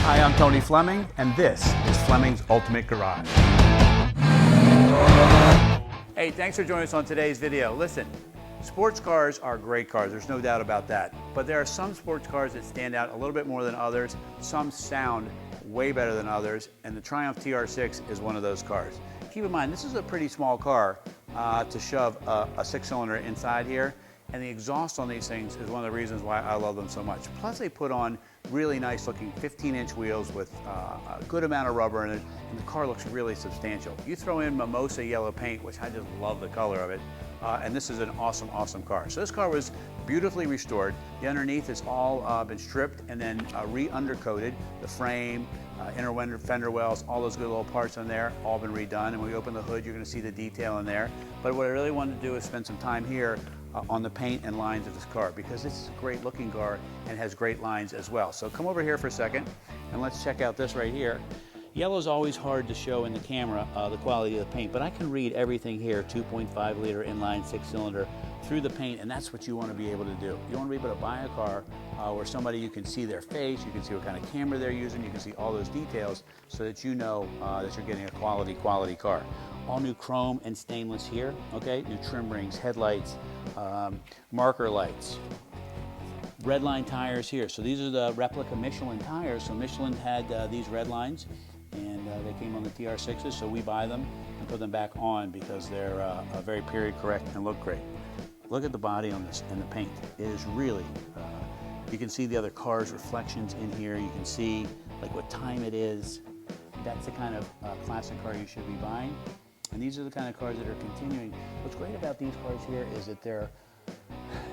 Hi, I'm Tony Fleming, and this is Fleming's Ultimate Garage. Hey, thanks for joining us on today's video. Listen, sports cars are great cars, there's no doubt about that. But there are some sports cars that stand out a little bit more than others. Some sound way better than others, and the Triumph TR6 is one of those cars. Keep in mind, this is a pretty small car to shove a six-cylinder inside here. And the exhaust on these things is one of the reasons why I love them so much. Plus they put on really nice looking 15-inch wheels with a good amount of rubber in it, and the car looks really substantial. You throw in Mimosa Yellow paint, which I just love the color of it, and this is an awesome, awesome car. So this car was beautifully restored. The underneath has all been stripped and then re-undercoated. The frame, inner fender wells, all those good little parts in there, all been redone. And when we open the hood, you're gonna see the detail in there. But what I really wanted to do is spend some time here on the paint and lines of this car, because this is a great looking car and has great lines as well. So come over here for a second and let's check out this right here. Yellow is always hard to show in the camera, the quality of the paint, but I can read everything here, 2.5 liter inline six-cylinder through the paint, and that's what you want to be able to do. You want to be able to buy a car where somebody, you can see their face, you can see what kind of camera they're using, you can see all those details so that you know that you're getting a quality car. All new chrome and stainless here, okay? New trim rings, headlights, marker lights. Redline tires here. So these are the replica Michelin tires. So Michelin had these Redlines, and they came on the TR6s, so we buy them and put them back on because they're very period correct and look great. Look at the body on this and the paint. It is really, you can see the other cars' reflections in here. You can see like what time it is. That's the kind of classic car you should be buying. And these are the kind of cars that are continuing. What's great about these cars here is that they're,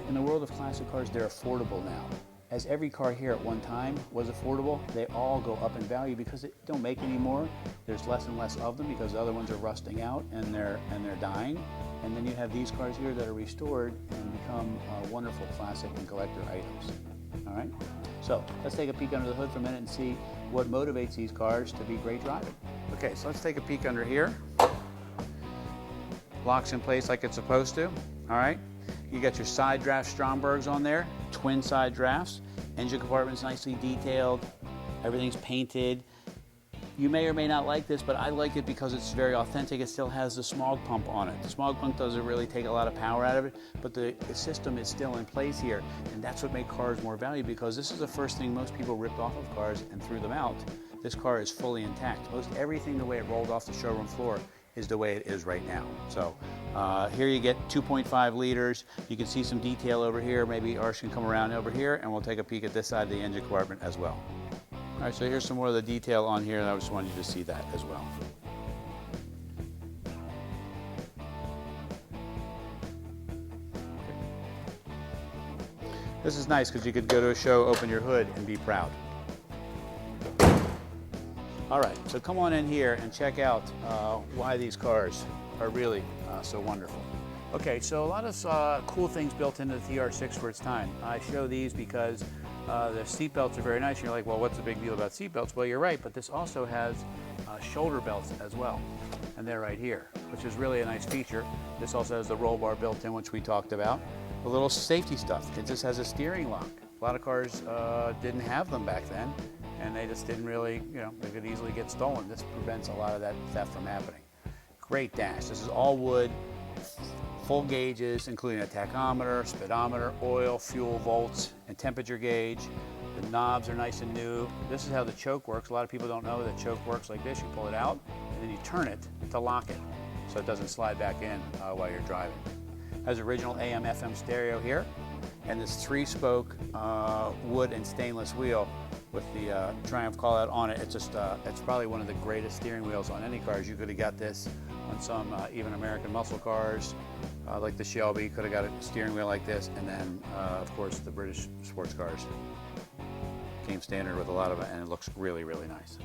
in the world of classic cars, they're affordable now. As every car here at one time was affordable, they all go up in value because they don't make any more. There's less and less of them because the other ones are rusting out and they're dying. And then you have these cars here that are restored and become wonderful classic and collector items. All right? So let's take a peek under the hood for a minute and see what motivates these cars to be great driving. Okay, so let's take a peek under here. Locks in place like it's supposed to, all right? You got your side draft Strombergs on there, twin side drafts. Engine compartment's nicely detailed. Everything's painted. You may or may not like this, but I like it because it's very authentic. It still has the smog pump on it. The smog pump doesn't really take a lot of power out of it, but the system is still in place here. And that's what makes cars more valuable, because this is the first thing most people ripped off of cars and threw them out. This car is fully intact. Most everything the way it rolled off the showroom floor is the way it is right now. So here you get 2.5 liters. You can see some detail over here. Maybe Arsh can come around over here and we'll take a peek at this side of the engine compartment as well. All right, so here's some more of the detail on here, and I just wanted you to see that as well. This is nice because you could go to a show, open your hood, and be proud. All right, so come on in here and check out why these cars are really so wonderful. Okay, so a lot of cool things built into the TR6 for its time. I show these because the seat belts are very nice. And you're like, well, what's the big deal about seat belts? Well, you're right, but this also has shoulder belts as well. And they're right here, which is really a nice feature. This also has the roll bar built in, which we talked about. A little safety stuff. It just has a steering lock. A lot of cars didn't have them back then, and they just didn't really, you know, they could easily get stolen. This prevents a lot of that theft from happening. Great dash. This is all wood, full gauges, including a tachometer, speedometer, oil, fuel, volts, and temperature gauge. The knobs are nice and new. This is how the choke works. A lot of people don't know that choke works like this. You pull it out, and then you turn it to lock it, so it doesn't slide back in while you're driving. Has original AM FM stereo here, and this 3-spoke wood and stainless wheel with the Triumph call out on it. It's just, it's probably one of the greatest steering wheels on any cars. You could have got this on some even American muscle cars, like the Shelby, could have got a steering wheel like this, and then of course the British sports cars came standard with a lot of it, and it looks really, really nice.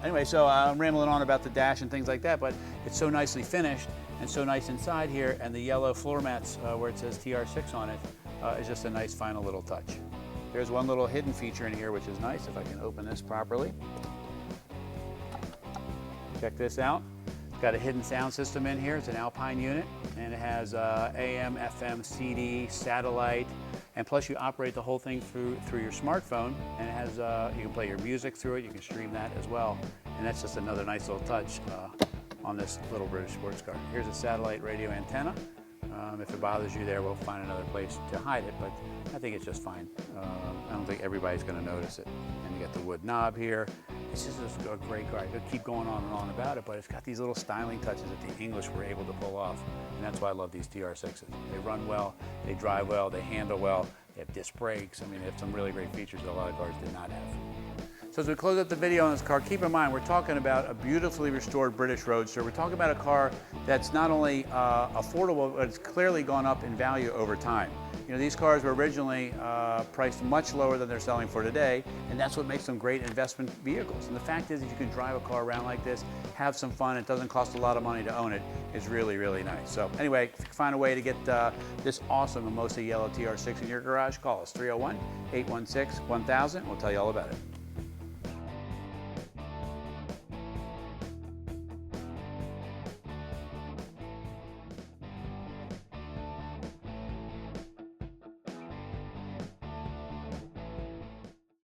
Anyway, so I'm rambling on about the dash and things like that, but it's so nicely finished and so nice inside here, and the yellow floor mats where it says TR6 on it is just a nice final little touch. There's one little hidden feature in here which is nice, if I can open this properly. Check this out. It's got a hidden sound system in here. It's an Alpine unit, and it has AM, FM, CD, satellite, And plus you operate the whole thing through your smartphone, and it has, you can play your music through it, you can stream that as well. And that's just another nice little touch on this little British sports car. Here's a satellite radio antenna. If it bothers you there, we'll find another place to hide it, but I think it's just fine. I don't think everybody's going to notice it. And you got the wood knob here. This is just a great car. I could keep going on and on about it, but it's got these little styling touches that the English were able to pull off. And that's why I love these TR6s. They run well, they drive well, they handle well, they have disc brakes. I mean, they have some really great features that a lot of cars did not have. So as we close up the video on this car, keep in mind we're talking about a beautifully restored British Roadster. We're talking about a car that's not only affordable, but it's clearly gone up in value over time. You know, these cars were originally priced much lower than they're selling for today, and that's what makes them great investment vehicles. And the fact is that you can drive a car around like this, have some fun, it doesn't cost a lot of money to own it, is really, really nice. So anyway, if you can find a way to get this awesome Mimosa Yellow TR6 in your garage, call us 301-816-1000. We'll tell you all about it.